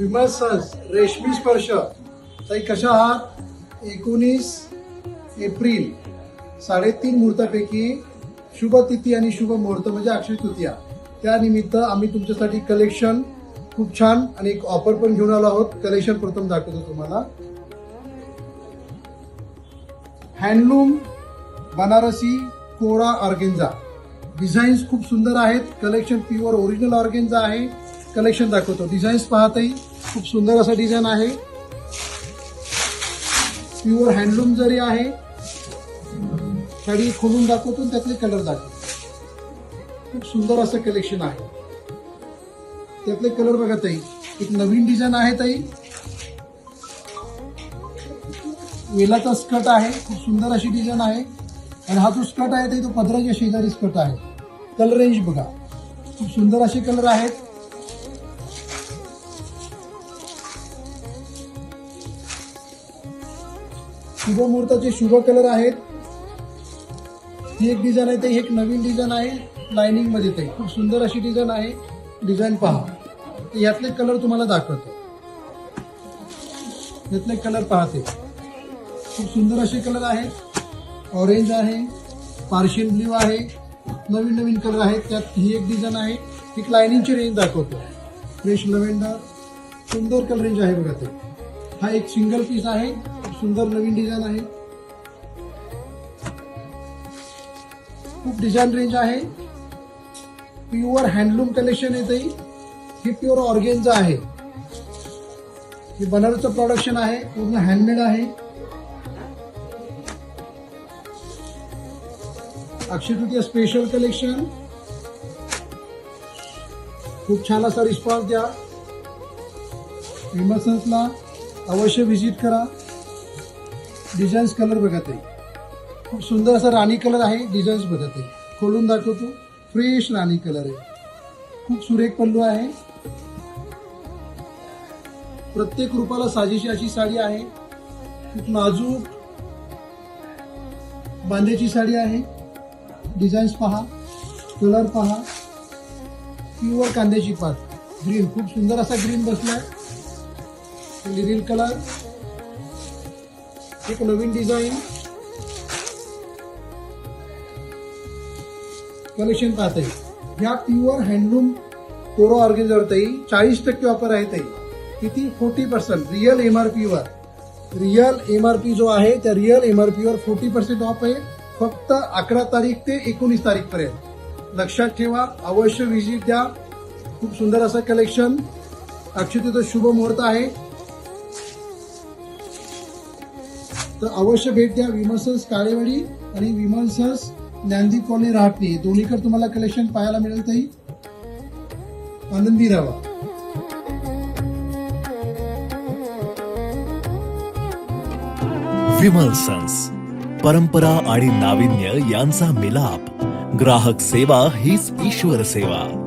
विमल सस रेशमी स्पर्श. ताई कशा आहात? 19 एप्रिल 3:30 मुहूर्तापैकी शुभ तिथी आणि शुभ मुहूर्त म्हणजे अक्षय तृतीया. त्यानिमित्त आम्ही तुमच्यासाठी कलेक्शन खूप छान आणि एक ऑफर पण घेऊन आलो आहोत. कलेक्शन प्रथम दाखवतो तुम्हाला. हँडलूम बनारसी कोरा ऑर्गेन्झा डिझाईन्स खूप सुंदर आहेत. कलेक्शन प्युअर ओरिजिनल ऑर्गेन्झा आहे. कलेक्शन दाखवतो. डिझाईन्स पाहताही खूप सुंदर असं डिझाईन आहे. प्युअर हँडलूम जरी आहे. साडी खोलून दाखवतो त्यातले कलर दाखवतो. खूप सुंदर असं कलेक्शन आहे. त्यातले कलर बघा ताई. एक नवीन डिझाईन आहे ताई. वेलाचा स्कर्ट आहे. खूप सुंदर अशी डिझाईन आहे. आणि हा जो स्कर्ट आहे ताई तो पदराच्या शेजारी स्कर्ट आहे. कलर रेंज बघा. खूप सुंदर असे कलर आहेत. शुभ मुहूर्ताचे शुभ कलर आहेत. ही एक डिझाईन आहे ताई. एक नवीन डिझाईन आहे लाइनिंग मध्ये ताई. खूप सुंदर अशी डिझाईन आहे. डिझाईन पहा. यातले कलर तुम्हाला दाखवतो. यातले कलर पाहते. खूप सुंदर असे कलर आहेत. ऑरेंज आहे, पार्शियल ब्ल्यू आहे, नवीन नवीन कलर आहेत. त्यात ही एक डिझाईन आहे. एक लाइनिंगची रेंज दाखवतो. फ्रेश लव्हेंडर सुंदर कलर रेंज आहे बघा ते. हा एक सिंगल पीस आहे. खूप सुंदर नवीन डिझाईन आहे. खूप डिझाईन रेंज आहे. प्युअर हँडलूम कलेक्शन आहे ताई. हे प्युअर ऑर्गेन्झा आहे. हे बनारसचं प्रोडक्शन आहे. पूर्ण हँडमेड आहे. Akshaya Tritiya special collection. खूप छान असा रिस्पॉन्स द्या. विमर्शन्सला अवश्य व्हिजिट करा. डिझाईन्स कलर बघा ते. खूप सुंदर असा राणी कलर आहे. डिझाईन्स बघा ते. खोलून दाखवतो. फ्रेश राणी कलर आहे. खूप सुरेख पल्लू आहे. प्रत्येक रूपाला साजेशी अशी साडी आहे. खूप नाजूक बांध्याची साडी आहे. डिझाईन्स पहा. कलर पहा. प्युअर कांद्याची पात. ग्रीन खूप सुंदर असा ग्रीन बसलाय. लिरिल कलर. एक नवीन डिझाईन कलेक्शन पाहता येईल. ह्या प्युअर हँडलूम कोरा ऑर्गेन्झावर ताई 40% ऑफर आहे ताई. किती? 40%. रिअल एमआरपी वर. रिअल एमआरपी जो आहे त्या रिअल एमआरपी वर 40% ऑफ आहे. फक्त 11 तारीख ते 19 तारीख पर्यंत. लक्षात ठेवा. अवश्य व्हिजिट द्या. खूप सुंदर असं कलेक्शन. अक्षय तृतीया शुभ मुहूर्त आहे तर अवश्य भेट द्या. विमर्शन्स काळेवाडी आणि विमर्शन्स ज्ञानदी कॉलनी राहटणी दोन्हीकडे तुम्हाला कलेक्शन पाहायला मिळेल ताई. आनंदी राहा. विमल सन्स परंपरा आणि नाविन्य यांचा मिलाप. ग्राहक सेवा हीच ईश्वर सेवा.